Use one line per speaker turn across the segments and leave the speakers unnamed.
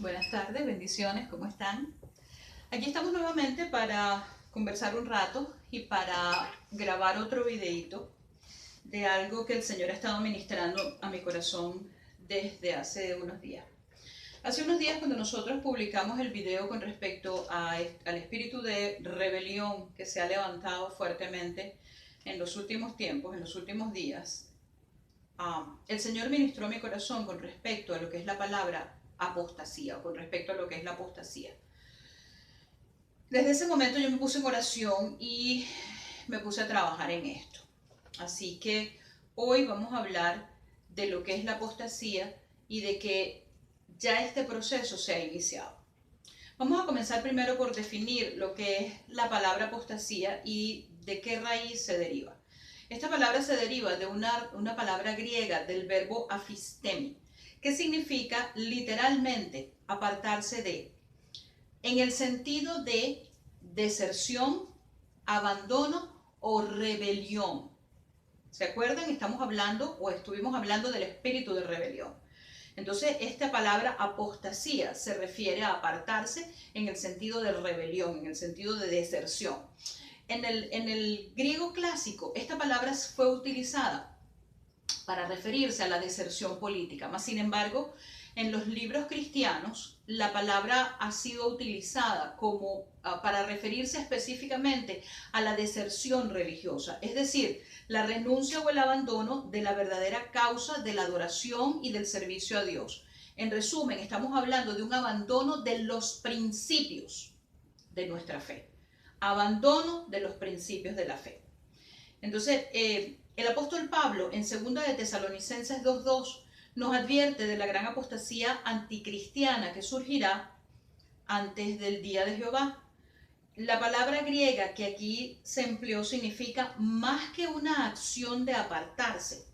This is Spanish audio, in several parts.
Buenas tardes, bendiciones, ¿cómo están? Aquí estamos nuevamente para conversar un rato y para grabar otro videito de algo que el Señor ha estado ministrando a mi corazón desde hace unos días. Hace unos días cuando nosotros publicamos el video con respecto al espíritu de rebelión que se ha levantado fuertemente en los últimos tiempos, en los últimos días, el Señor ministró a mi corazón con respecto a lo que es la palabra apostasía o con respecto a lo que es la apostasía. Desde ese momento yo me puse en oración y me puse a trabajar en esto. Así que hoy vamos a hablar de lo que es la apostasía y de que ya este proceso se ha iniciado. Vamos a comenzar primero por definir lo que es la palabra apostasía y de qué raíz se deriva. Esta palabra se deriva de una palabra griega del verbo afistemi, que significa literalmente apartarse de, en el sentido de deserción, abandono o rebelión. ¿Se acuerdan? Estamos hablando o estuvimos hablando del espíritu de rebelión. Entonces, esta palabra apostasía se refiere a apartarse en el sentido de rebelión, en el sentido de deserción. En el griego clásico, esta palabra fue utilizada para referirse a la deserción política, más sin embargo, en los libros cristianos, la palabra ha sido utilizada como para referirse específicamente a la deserción religiosa, es decir, la renuncia o el abandono de la verdadera causa de la adoración y del servicio a Dios. En resumen, estamos hablando de un abandono de los principios de nuestra fe. Abandono de los principios de la fe. Entonces, el apóstol Pablo en 2 de Tesalonicenses 2:2 nos advierte de la gran apostasía anticristiana que surgirá antes del día de Jehová. La palabra griega que aquí se empleó significa más que una acción de apartarse.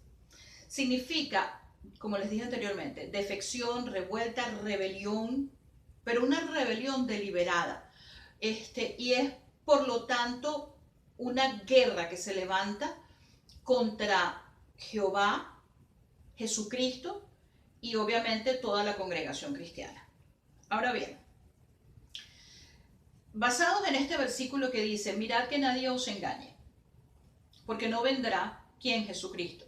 Significa, como les dije anteriormente, defección, revuelta, rebelión, pero una rebelión deliberada. Y es, por lo tanto, una guerra que se levanta contra Jehová, Jesucristo y obviamente toda la congregación cristiana. Ahora bien, basados en este versículo que dice, mirad que nadie os engañe, porque no vendrá quien Jesucristo,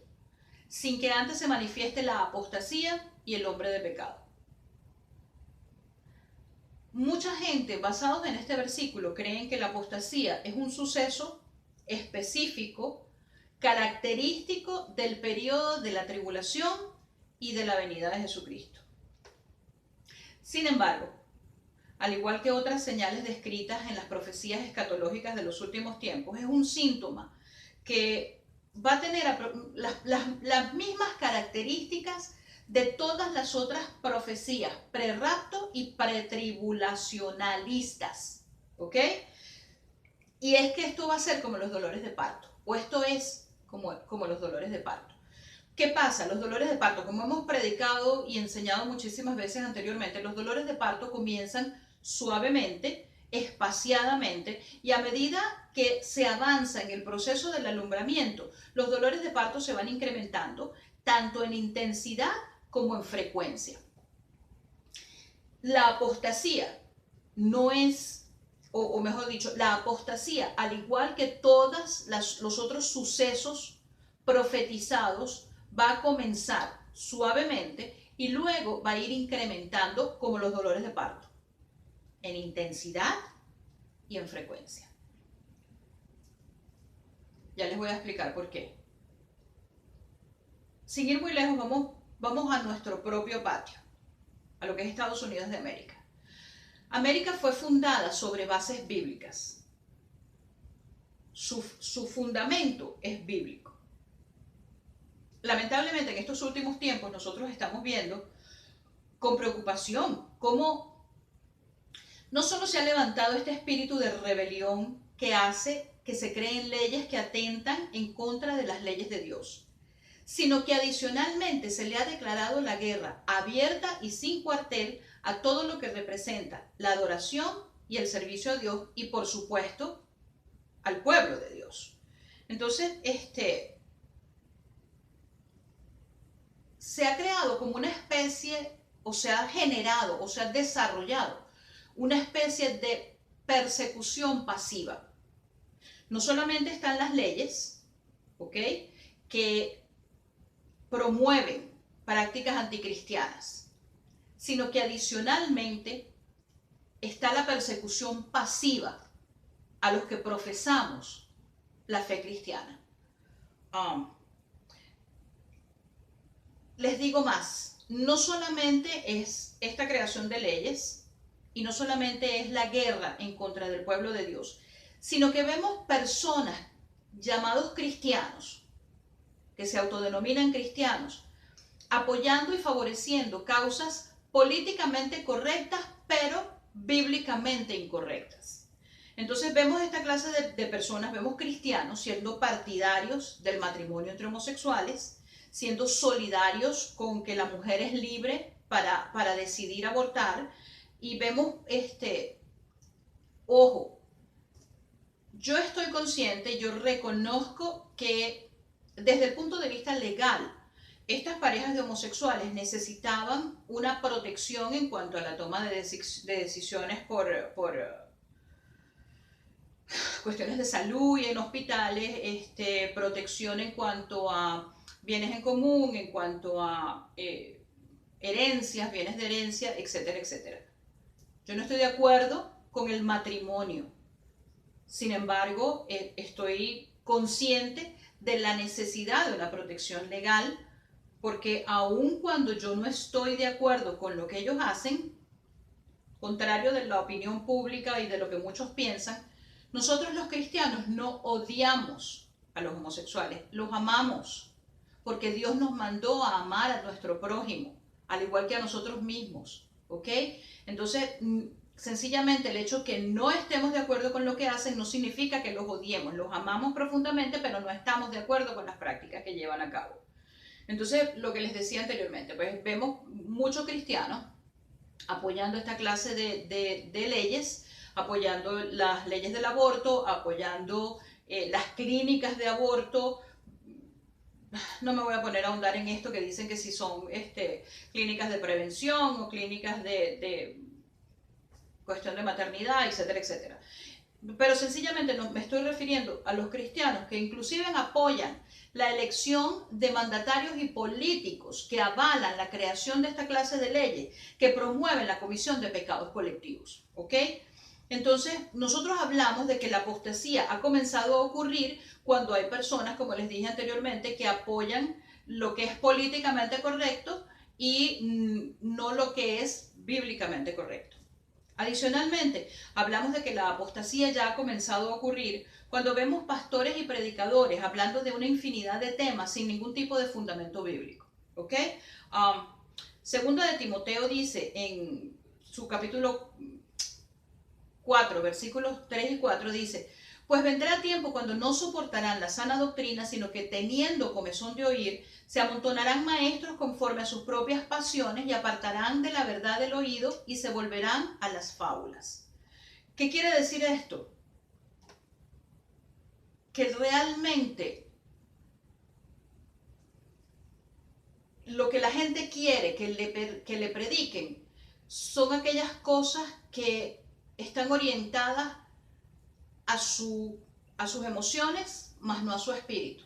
sin que antes se manifieste la apostasía y el hombre de pecado. Mucha gente, basados en este versículo, creen que la apostasía es un suceso específico, característico del periodo de la tribulación y de la venida de Jesucristo. Sin embargo, al igual que otras señales descritas en las profecías escatológicas de los últimos tiempos, es un síntoma que va a tener las mismas características de todas las otras profecías prerrapto y pretribulacionalistas, ¿ok? Y es que esto va a ser como los dolores de parto, o esto es como los dolores de parto. ¿Qué pasa? Los dolores de parto, como hemos predicado y enseñado muchísimas veces anteriormente, los dolores de parto comienzan suavemente, espaciadamente, y a medida que se avanza en el proceso del alumbramiento, los dolores de parto se van incrementando, tanto en intensidad como en frecuencia. La apostasía no es, o mejor dicho, la apostasía, al igual que todos los otros sucesos profetizados, va a comenzar suavemente y luego va a ir incrementando como los dolores de parto, en intensidad y en frecuencia. Ya les voy a explicar por qué. Sin ir muy lejos, vamos a nuestro propio patio, a lo que es Estados Unidos de América. América fue fundada sobre bases bíblicas. Su fundamento es bíblico. Lamentablemente en estos últimos tiempos nosotros estamos viendo con preocupación cómo no solo se ha levantado este espíritu de rebelión que hace que se creen leyes que atentan en contra de las leyes de Dios, sino que adicionalmente se le ha declarado la guerra abierta y sin cuartel a todo lo que representa la adoración y el servicio a Dios y, por supuesto, al pueblo de Dios. Entonces, se ha creado como una especie o se ha generado o se ha desarrollado una especie de persecución pasiva. No solamente están las leyes, ¿ok?, que promueven prácticas anticristianas, sino que adicionalmente está la persecución pasiva a los que profesamos la fe cristiana. Les digo más, no solamente es esta creación de leyes y no solamente es la guerra en contra del pueblo de Dios, sino que vemos personas llamados cristianos, que se autodenominan cristianos, apoyando y favoreciendo causas políticamente correctas, pero bíblicamente incorrectas. Entonces vemos esta clase de personas, vemos cristianos siendo partidarios del matrimonio entre homosexuales, siendo solidarios con que la mujer es libre para decidir abortar, y vemos, ojo, yo estoy consciente, yo reconozco que desde el punto de vista legal, estas parejas de homosexuales necesitaban una protección en cuanto a la toma de decisiones por cuestiones de salud y en hospitales, protección en cuanto a bienes en común, en cuanto a herencias, bienes de herencia, etcétera, etcétera. Yo no estoy de acuerdo con el matrimonio. Sin embargo, estoy consciente de la necesidad de una protección legal, porque aun cuando yo no estoy de acuerdo con lo que ellos hacen, contrario de la opinión pública y de lo que muchos piensan, nosotros los cristianos no odiamos a los homosexuales, los amamos, porque Dios nos mandó a amar a nuestro prójimo, al igual que a nosotros mismos, ¿ok? Entonces, sencillamente el hecho que no estemos de acuerdo con lo que hacen no significa que los odiemos, los amamos profundamente, pero no estamos de acuerdo con las prácticas que llevan a cabo. Entonces, lo que les decía anteriormente, pues vemos muchos cristianos apoyando esta clase de leyes, apoyando las leyes del aborto, apoyando las clínicas de aborto. No me voy a poner a ahondar en esto que dicen que si son clínicas de prevención o clínicas de cuestión de maternidad, etcétera, etcétera. Pero sencillamente no, me estoy refiriendo a los cristianos que inclusive apoyan la elección de mandatarios y políticos que avalan la creación de esta clase de leyes, que promueven la comisión de pecados colectivos, ¿ok? Entonces, nosotros hablamos de que la apostasía ha comenzado a ocurrir cuando hay personas, como les dije anteriormente, que apoyan lo que es políticamente correcto y no lo que es bíblicamente correcto. Adicionalmente, hablamos de que la apostasía ya ha comenzado a ocurrir cuando vemos pastores y predicadores hablando de una infinidad de temas sin ningún tipo de fundamento bíblico. ¿Ok? Segunda de Timoteo dice en su capítulo 4, versículos 3 y 4, dice: pues vendrá tiempo cuando no soportarán la sana doctrina, sino que teniendo comezón de oír, se amontonarán maestros conforme a sus propias pasiones y apartarán de la verdad del oído y se volverán a las fábulas. ¿Qué quiere decir esto? Que realmente lo que la gente quiere que le prediquen son aquellas cosas que están orientadas a sus emociones, más no a su espíritu.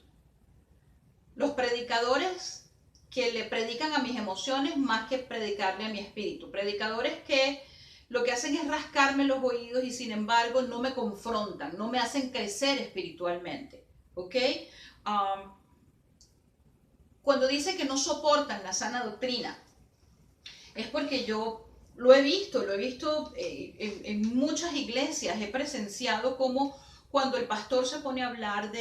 Los predicadores que le predican a mis emociones más que predicarle a mi espíritu. Predicadores que lo que hacen es rascarme los oídos y sin embargo no me confrontan, no me hacen crecer espiritualmente. ¿Ok? Cuando dice que no soportan la sana doctrina, es porque yo lo he visto en muchas iglesias, he presenciado como cuando el pastor se pone a hablar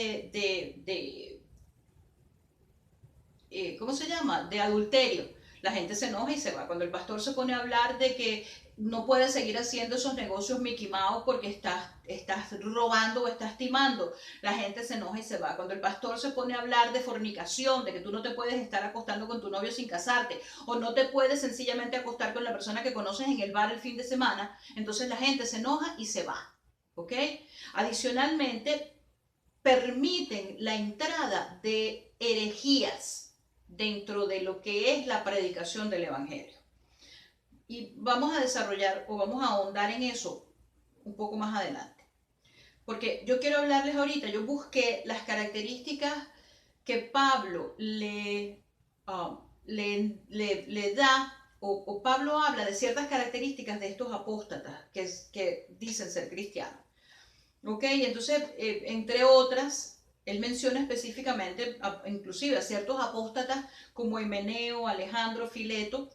¿cómo se llama? De adulterio, la gente se enoja y se va. Cuando el pastor se pone a hablar de que no puedes seguir haciendo esos negocios Mickey Mouse porque estás robando o estás timando, la gente se enoja y se va. Cuando el pastor se pone a hablar de fornicación, de que tú no te puedes estar acostando con tu novio sin casarte, o no te puedes sencillamente acostar con la persona que conoces en el bar el fin de semana, entonces la gente se enoja y se va. ¿Ok? Adicionalmente, permiten la entrada de herejías dentro de lo que es la predicación del evangelio. Y vamos a desarrollar o vamos a ahondar en eso un poco más adelante. Porque yo quiero hablarles ahorita, yo busqué las características que Pablo le da, o Pablo habla de ciertas características de estos apóstatas que dicen ser cristianos. ¿Ok? Entonces, entre otras, él menciona específicamente, inclusive a ciertos apóstatas como Himeneo, Alejandro, Fileto,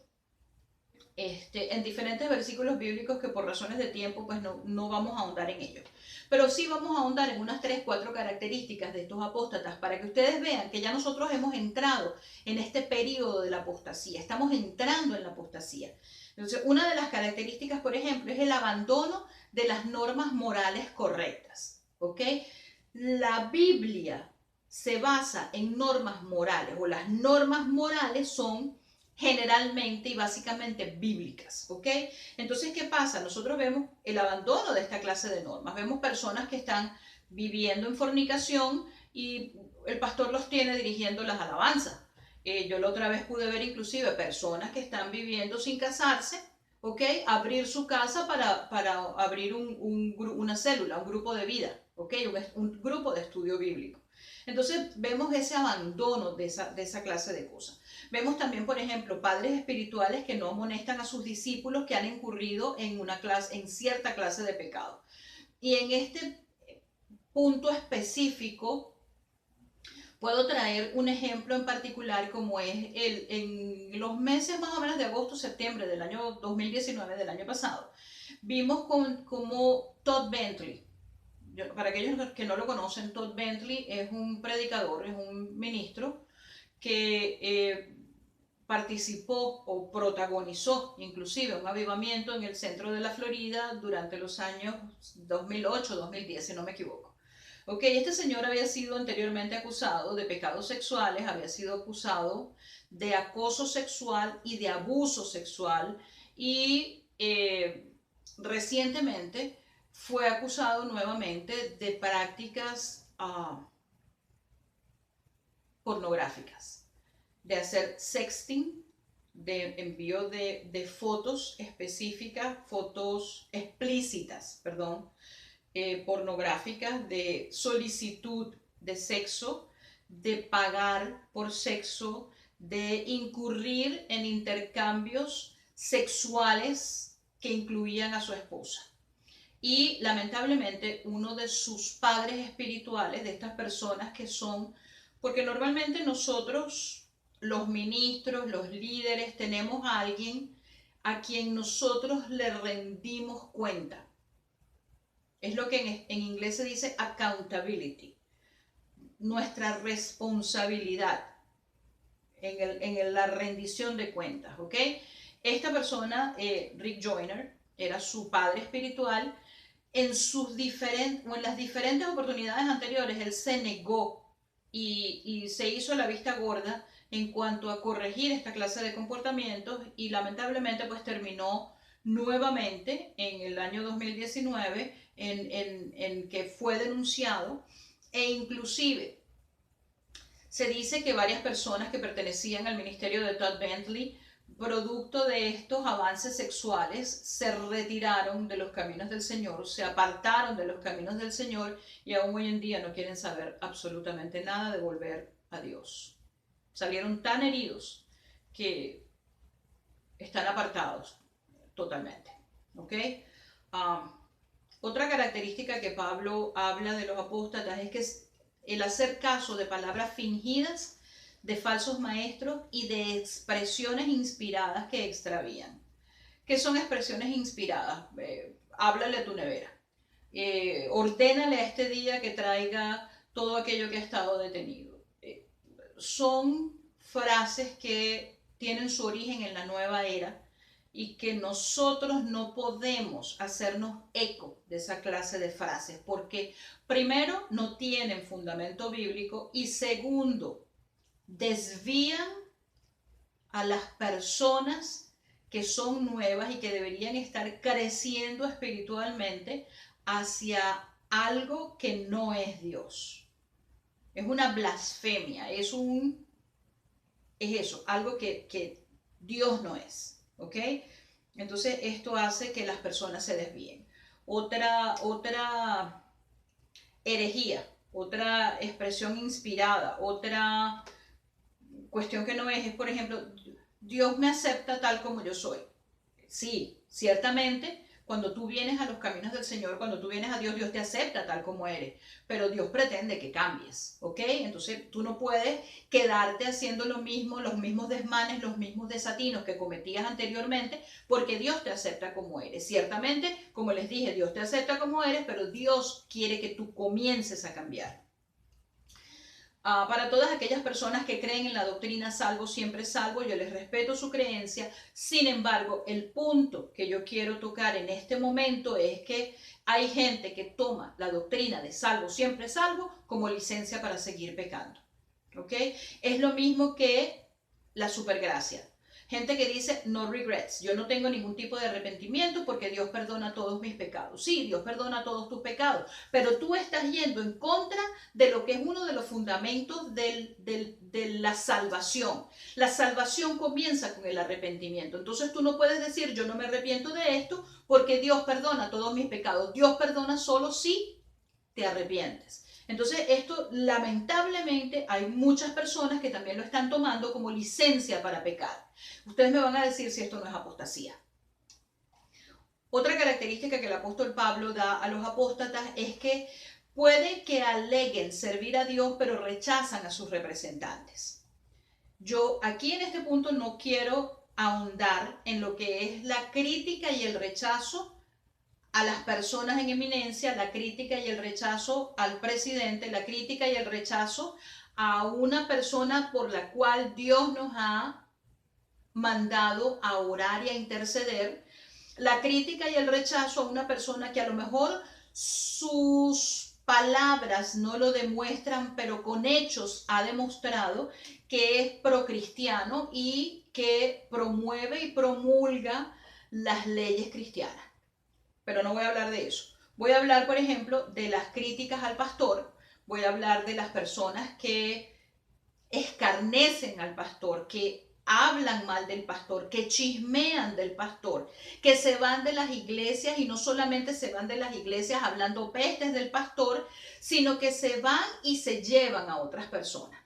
en diferentes versículos bíblicos que por razones de tiempo pues no vamos a ahondar en ellos. Pero sí vamos a ahondar en unas 3, 4 características de estos apóstatas para que ustedes vean que ya nosotros hemos entrado en este periodo de la apostasía, estamos entrando en la apostasía. Entonces, una de las características, por ejemplo, es el abandono de las normas morales correctas. ¿Ok? La Biblia se basa en normas morales, o las normas morales son generalmente y básicamente bíblicas, ¿ok? Entonces, ¿qué pasa? Nosotros vemos el abandono de esta clase de normas. Vemos personas que están viviendo en fornicación y el pastor los tiene dirigiendo las alabanzas. Yo la otra vez pude ver inclusive personas que están viviendo sin casarse, ¿ok? Abrir su casa para abrir una célula, un grupo de vida, ¿ok? Un grupo de estudio bíblico. Entonces vemos ese abandono de esa clase de cosas. Vemos también, por ejemplo, padres espirituales que no amonestan a sus discípulos que han incurrido en cierta clase de pecado. Y en este punto específico puedo traer un ejemplo en particular como es en los meses más o menos de agosto, septiembre del año 2019, del año pasado, vimos como Todd Bentley, para aquellos que no lo conocen, Todd Bentley es un predicador, es un ministro que participó o protagonizó inclusive un avivamiento en el centro de la Florida durante los años 2008-2010, si no me equivoco. Ok, este señor había sido anteriormente acusado de pecados sexuales, había sido acusado de acoso sexual y de abuso sexual y recientemente fue acusado nuevamente de prácticas pornográficas, de hacer sexting, de envío de fotos específicas, fotos explícitas, perdón, pornográficas, de solicitud de sexo, de pagar por sexo, de incurrir en intercambios sexuales que incluían a su esposa. Y lamentablemente uno de sus padres espirituales, de estas personas que son, porque normalmente nosotros, los ministros, los líderes, tenemos a alguien a quien nosotros le rendimos cuenta. Es lo que en inglés se dice accountability, nuestra responsabilidad en la rendición de cuentas, ¿ok? Esta persona, Rick Joyner, era su padre espiritual. En las diferentes oportunidades anteriores, él se negó y se hizo la vista gorda en cuanto a corregir esta clase de comportamientos y lamentablemente pues terminó nuevamente en el año 2019 en que fue denunciado e inclusive se dice que varias personas que pertenecían al ministerio de Todd Bentley, producto de estos avances sexuales, se retiraron de los caminos del Señor, se apartaron de los caminos del Señor y aún hoy en día no quieren saber absolutamente nada de volver a Dios. Salieron tan heridos que están apartados totalmente. ¿Ok? Otra característica que Pablo habla de los apóstatas es que el hacer caso de palabras fingidas, de falsos maestros y de expresiones inspiradas que extravían. ¿Qué son expresiones inspiradas? Háblale a tu nevera. Ordénale a este día que traiga todo aquello que ha estado detenido. Son frases que tienen su origen en la nueva era y que nosotros no podemos hacernos eco de esa clase de frases porque primero no tienen fundamento bíblico y segundo desvían a las personas que son nuevas y que deberían estar creciendo espiritualmente hacia algo que no es Dios. Es una blasfemia, es eso, algo que Dios no es, ¿ok? Entonces esto hace que las personas se desvíen. Otra herejía, otra expresión inspirada, otra cuestión que no es, por ejemplo, Dios me acepta tal como yo soy. Sí, ciertamente, cuando tú vienes a los caminos del Señor, cuando tú vienes a Dios, Dios te acepta tal como eres, pero Dios pretende que cambies, ¿ok? Entonces tú no puedes quedarte haciendo lo mismo, los mismos desmanes, los mismos desatinos que cometías anteriormente, porque Dios te acepta como eres. Ciertamente, como les dije, Dios te acepta como eres, pero Dios quiere que tú comiences a cambiar. Para todas aquellas personas que creen en la doctrina salvo, siempre salvo, yo les respeto su creencia. Sin embargo, el punto que yo quiero tocar en este momento es que hay gente que toma la doctrina de salvo, siempre salvo, como licencia para seguir pecando. ¿Ok? Es lo mismo que la supergracia. Gente que dice no regrets, yo no tengo ningún tipo de arrepentimiento porque Dios perdona todos mis pecados. Sí, Dios perdona todos tus pecados, pero tú estás yendo en contra de lo que es uno de los fundamentos de la salvación. La salvación comienza con el arrepentimiento. Entonces tú no puedes decir yo no me arrepiento de esto porque Dios perdona todos mis pecados. Dios perdona solo si te arrepientes. Entonces esto lamentablemente hay muchas personas que también lo están tomando como licencia para pecar. Ustedes me van a decir si esto no es apostasía. Otra característica que el apóstol Pablo da a los apóstatas es que puede que aleguen servir a Dios, pero rechazan a sus representantes. Yo aquí en este punto no quiero ahondar en lo que es la crítica y el rechazo a las personas en eminencia, la crítica y el rechazo al presidente, la crítica y el rechazo a una persona por la cual Dios nos ha mandado a orar y a interceder, la crítica y el rechazo a una persona que a lo mejor sus palabras no lo demuestran, pero con hechos ha demostrado que es procristiano y que promueve y promulga las leyes cristianas. Pero no voy a hablar de eso. Voy a hablar, por ejemplo, de las críticas al pastor, voy a hablar de las personas que escarnecen al pastor, que hablan mal del pastor, que chismean del pastor, que se van de las iglesias y no solamente se van de las iglesias hablando pestes del pastor, sino que se van y se llevan a otras personas.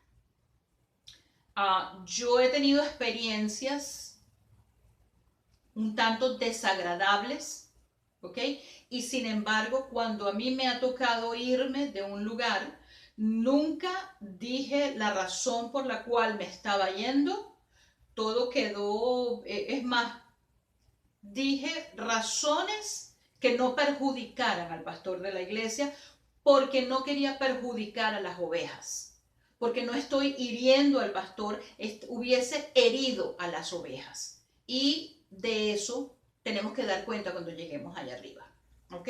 Yo he tenido experiencias un tanto desagradables, ¿ok? Y sin embargo, cuando a mí me ha tocado irme de un lugar, nunca dije la razón por la cual me estaba yendo. Todo quedó, es más, dije razones que no perjudicaran al pastor de la iglesia porque no quería perjudicar a las ovejas. Porque no estoy hiriendo al pastor, hubiese herido a las ovejas. Y de eso tenemos que dar cuenta cuando lleguemos allá arriba. ¿Ok?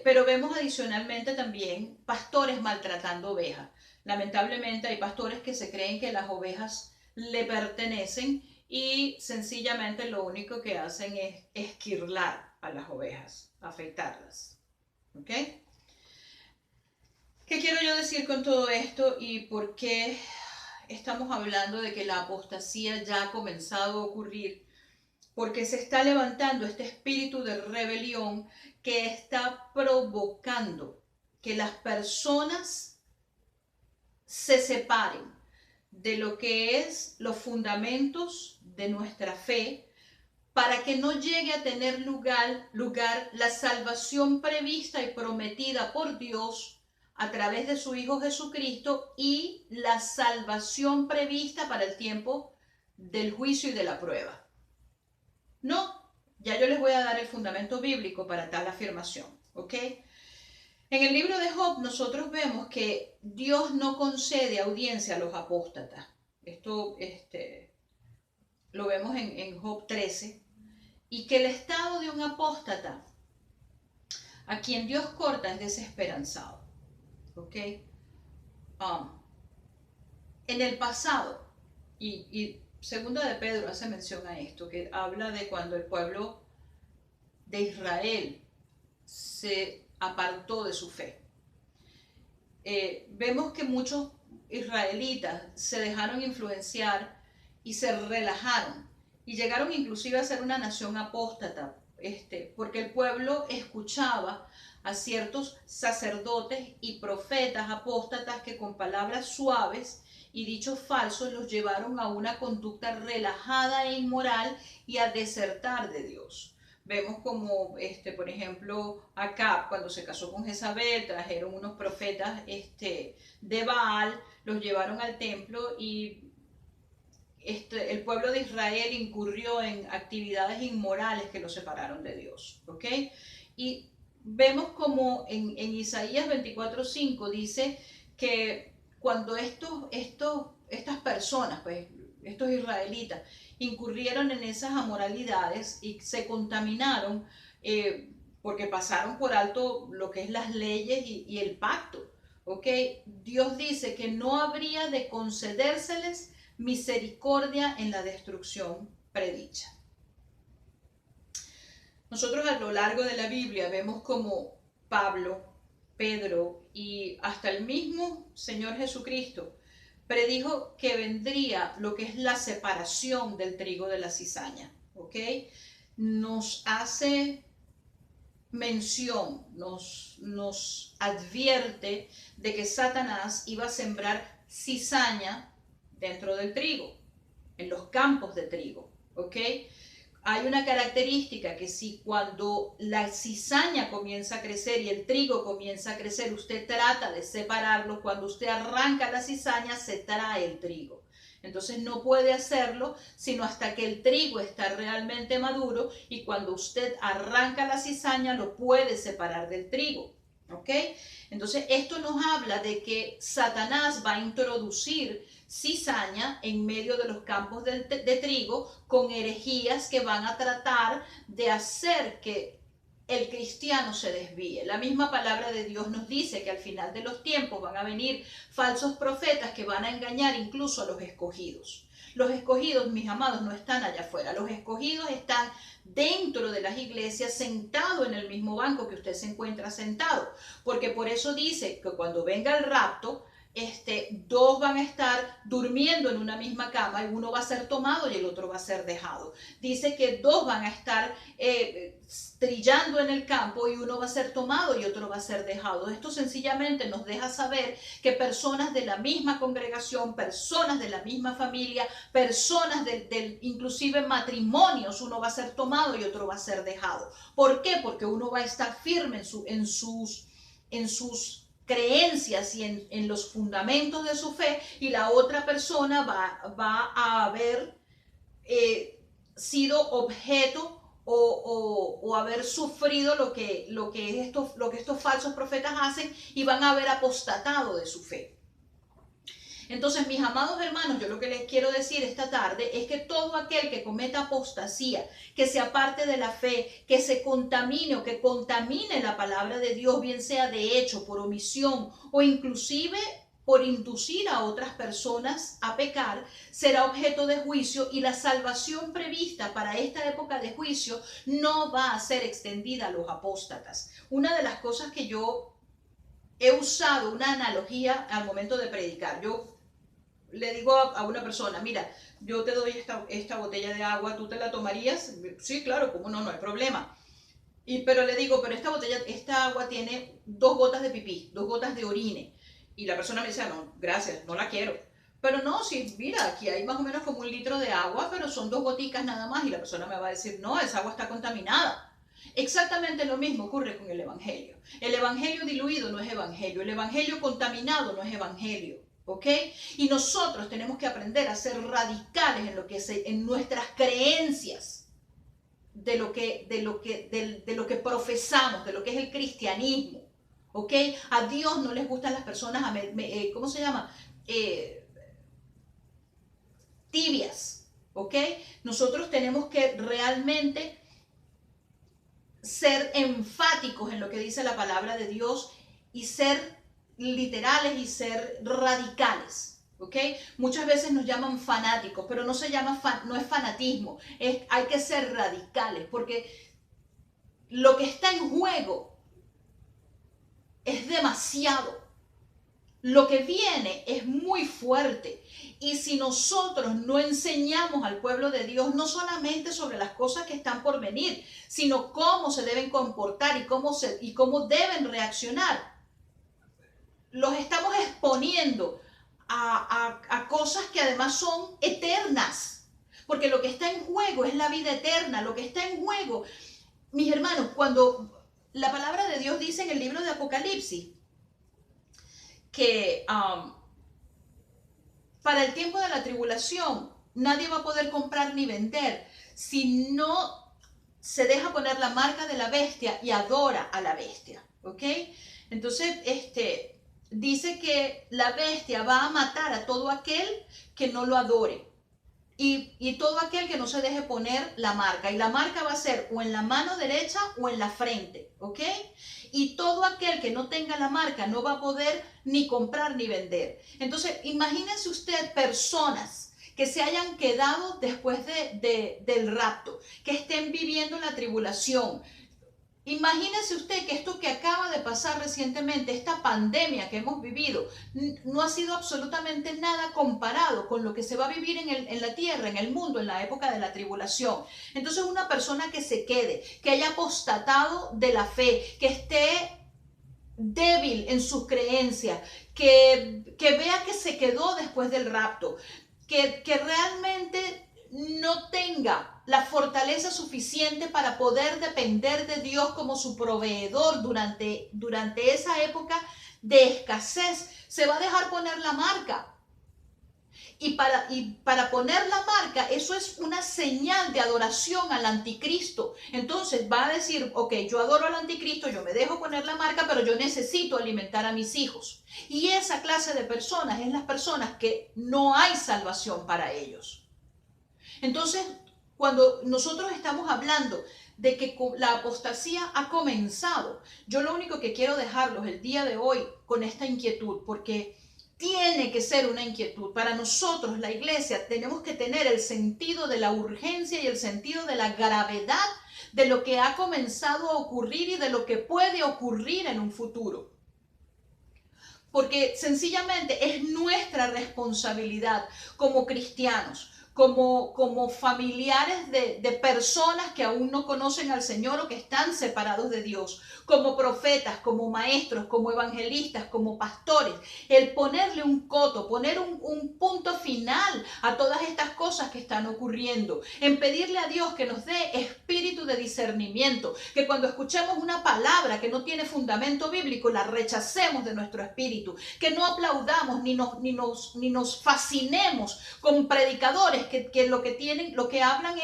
Pero vemos adicionalmente también pastores maltratando ovejas. Lamentablemente hay pastores que se creen que las ovejas le pertenecen y sencillamente lo único que hacen es esquirlar a las ovejas, afeitarlas. ¿Ok? ¿Qué quiero yo decir con todo esto y por qué estamos hablando de que la apostasía ya ha comenzado a ocurrir? Porque se está levantando este espíritu de rebelión que está provocando que las personas se separen de lo que es los fundamentos de nuestra fe para que no llegue a tener lugar la salvación prevista y prometida por Dios a través de su Hijo Jesucristo y la salvación prevista para el tiempo del juicio y de la prueba. No, ya yo les voy a dar el fundamento bíblico para tal afirmación, ¿ok? En el libro de Job nosotros vemos que Dios no concede audiencia a los apóstatas. Esto lo vemos en Job 13. Y que el estado de un apóstata a quien Dios corta es desesperanzado. ¿Ok? En el pasado, y segunda de Pedro hace mención a esto, que habla de cuando el pueblo de Israel se apartó de su fe. Vemos que muchos israelitas se dejaron influenciar y se relajaron y llegaron inclusive a ser una nación apóstata, porque el pueblo escuchaba a ciertos sacerdotes y profetas apóstatas que con palabras suaves y dichos falsos los llevaron a una conducta relajada e inmoral y a desertar de Dios. Vemos como, por ejemplo, Acab, cuando se casó con Jezabel, trajeron unos profetas de Baal, los llevaron al templo y el pueblo de Israel incurrió en actividades inmorales que lo separaron de Dios, ¿ok? Y vemos como en Isaías 24:5 dice que cuando estas personas, pues estos israelitas, incurrieron en esas amoralidades y se contaminaron porque pasaron por alto lo que es las leyes y el pacto, ¿ok? Dios dice que no habría de concedérseles misericordia en la destrucción predicha. Nosotros a lo largo de la Biblia vemos como Pablo, Pedro y hasta el mismo Señor Jesucristo predijo que vendría lo que es la separación del trigo de la cizaña, ¿ok? Nos hace mención, nos advierte de que Satanás iba a sembrar cizaña dentro del trigo, en los campos de trigo, ¿ok? Hay una característica que si cuando la cizaña comienza a crecer y el trigo comienza a crecer, usted trata de separarlo, cuando usted arranca la cizaña se trae el trigo. Entonces no puede hacerlo sino hasta que el trigo está realmente maduro y cuando usted arranca la cizaña lo puede separar del trigo. ¿Ok? Entonces esto nos habla de que Satanás va a introducir cizaña en medio de los campos de trigo con herejías que van a tratar de hacer que el cristiano se desvíe. La misma palabra de Dios nos dice que al final de los tiempos van a venir falsos profetas que van a engañar incluso a los escogidos. Los escogidos, mis amados, no están allá afuera. Los escogidos están dentro de las iglesias, sentado en el mismo banco que usted se encuentra sentado. Porque por eso dice que cuando venga el rapto, dos van a estar durmiendo en una misma cama y uno va a ser tomado y el otro va a ser dejado. Dice que dos van a estar trillando en el campo y uno va a ser tomado y otro va a ser dejado. Esto sencillamente nos deja saber que personas de la misma congregación, personas de la misma familia, personas del inclusive matrimonios, uno va a ser tomado y otro va a ser dejado. ¿Por qué? Porque uno va a estar firme en sus creencias y en los fundamentos de su fe y la otra persona va a haber sido objeto o haber sufrido lo que estos falsos profetas hacen y van a haber apostatado de su fe. Entonces, mis amados hermanos, yo lo que les quiero decir esta tarde es que todo aquel que cometa apostasía, que se aparte de la fe, que se contamine o que contamine la palabra de Dios, bien sea de hecho, por omisión o inclusive por inducir a otras personas a pecar, será objeto de juicio y la salvación prevista para esta época de juicio no va a ser extendida a los apóstatas. Una de las cosas que yo he usado, una analogía al momento de predicar, yo le digo a una persona, mira, yo te doy esta botella de agua, ¿tú te la tomarías? Sí, claro, cómo no, no hay problema. Pero le digo, pero esta agua tiene 2 gotas de pipí, 2 gotas de orine. Y la persona me dice, no, gracias, no la quiero. Pero no, sí, mira, aquí hay más o menos como 1 litro de agua, pero son 2 goticas nada más. Y la persona me va a decir, no, esa agua está contaminada. Exactamente lo mismo ocurre con el evangelio. El evangelio diluido no es evangelio. El evangelio contaminado no es evangelio. ¿Ok? Y nosotros tenemos que aprender a ser radicales en nuestras creencias de lo que profesamos, de lo que es el cristianismo. ¿Ok? A Dios no les gustan las personas, ¿cómo se llama? Tibias. ¿Ok? Nosotros tenemos que realmente ser enfáticos en lo que dice la palabra de Dios y ser literales y ser radicales. ¿Ok? Muchas veces nos llaman fanáticos, pero no no es fanatismo, hay que ser radicales, porque lo que está en juego es demasiado. lo que viene es muy fuerte. Y si nosotros no enseñamos al pueblo de Dios, no solamente sobre las cosas que están por venir, sino cómo se deben comportar y cómo deben reaccionar, los estamos exponiendo a cosas que además son eternas. Porque lo que está en juego es la vida eterna. Lo que está en juego, mis hermanos, cuando la palabra de Dios dice en el libro de Apocalipsis que para el tiempo de la tribulación nadie va a poder comprar ni vender si no se deja poner la marca de la bestia y adora a la bestia, ¿ok? Entonces, dice que la bestia va a matar a todo aquel que no lo adore. Y todo aquel que no se deje poner la marca. Y la marca va a ser o en la mano derecha o en la frente, ¿ok? Y todo aquel que no tenga la marca no va a poder ni comprar ni vender. Entonces, imagínense usted personas que se hayan quedado después del rapto, que estén viviendo la tribulación. Imagínese usted que esto que acaba de pasar recientemente, esta pandemia que hemos vivido, no ha sido absolutamente nada comparado con lo que se va a vivir en la tierra, en el mundo, en la época de la tribulación. Entonces, una persona que se quede, que haya apostatado de la fe, que esté débil en sus creencias, que vea que se quedó después del rapto, que realmente no tenga la fortaleza suficiente para poder depender de Dios como su proveedor durante esa época de escasez, se va a dejar poner la marca. Y para poner la marca, eso es una señal de adoración al anticristo. Entonces va a decir, ok, yo adoro al anticristo, yo me dejo poner la marca, pero yo necesito alimentar a mis hijos. Y esa clase de personas es las personas que no hay salvación para ellos. Entonces, cuando nosotros estamos hablando de que la apostasía ha comenzado, yo lo único que quiero dejarlos el día de hoy con esta inquietud, porque tiene que ser una inquietud. Para nosotros, la iglesia, tenemos que tener el sentido de la urgencia y el sentido de la gravedad de lo que ha comenzado a ocurrir y de lo que puede ocurrir en un futuro. Porque sencillamente es nuestra responsabilidad como cristianos, como familiares de personas que aún no conocen al Señor o que están separados de Dios, como profetas, como maestros, como evangelistas, como pastores, el ponerle un coto, poner un punto final a todas estas cosas que están ocurriendo, en pedirle a Dios que nos dé espíritu de discernimiento, que cuando escuchemos una palabra que no tiene fundamento bíblico, la rechacemos de nuestro espíritu, que no aplaudamos ni nos fascinemos con predicadores que lo que hablan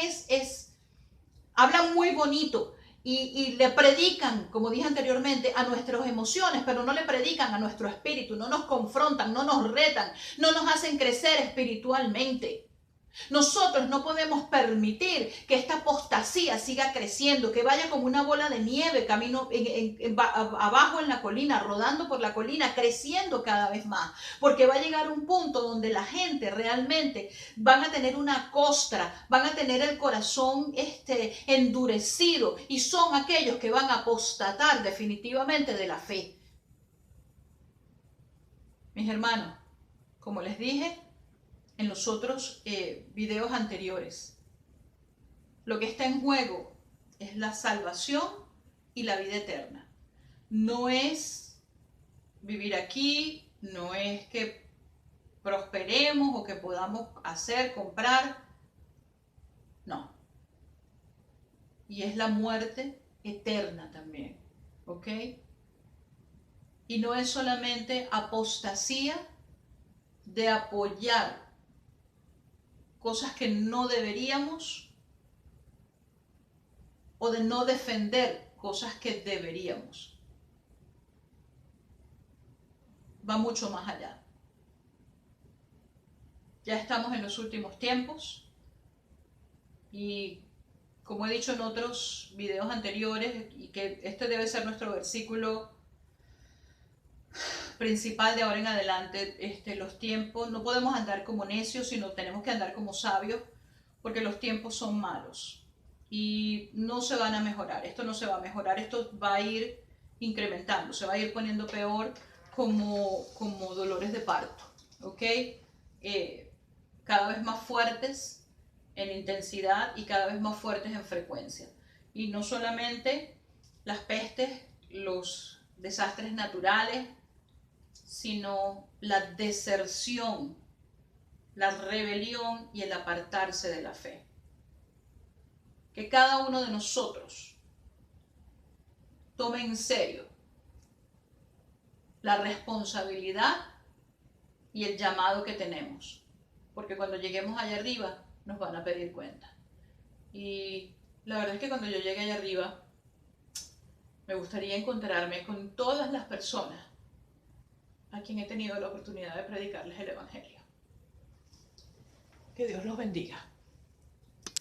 hablan muy bonito y le predican, como dije anteriormente, a nuestras emociones, pero no le predican a nuestro espíritu, no nos confrontan, no nos retan, no nos hacen crecer espiritualmente. Nosotros no podemos permitir que esta apostasía siga creciendo, que vaya como una bola de nieve camino abajo en la colina, rodando por la colina, creciendo cada vez más, porque va a llegar un punto donde la gente realmente van a tener una costra, van a tener el corazón endurecido y son aquellos que van a apostatar definitivamente de la fe. Mis hermanos, como les dije en los otros videos anteriores, lo que está en juego es la salvación y la vida eterna. No es vivir aquí, no es que prosperemos o que podamos hacer, comprar, no. Y es la muerte eterna también, ¿ok? Y no es solamente apostasía de apoyar cosas que no deberíamos o de no defender cosas que deberíamos. Va mucho más allá. Ya estamos en los últimos tiempos y como he dicho en otros videos anteriores, y que este debe ser nuestro versículo principal de ahora en adelante, los tiempos, no podemos andar como necios, sino tenemos que andar como sabios, porque los tiempos son malos y no se van a mejorar. Esto no se va a mejorar, esto va a ir incrementando, se va a ir poniendo peor como dolores de parto, ¿ok? Cada vez más fuertes en intensidad y cada vez más fuertes en frecuencia. Y no solamente las pestes, los desastres naturales, sino la deserción, la rebelión y el apartarse de la fe. Que cada uno de nosotros tome en serio la responsabilidad y el llamado que tenemos, porque cuando lleguemos allá arriba nos van a pedir cuenta. Y la verdad es que cuando yo llegue allá arriba me gustaría encontrarme con todas las personas a quien he tenido la oportunidad de predicarles el Evangelio. Que Dios los bendiga.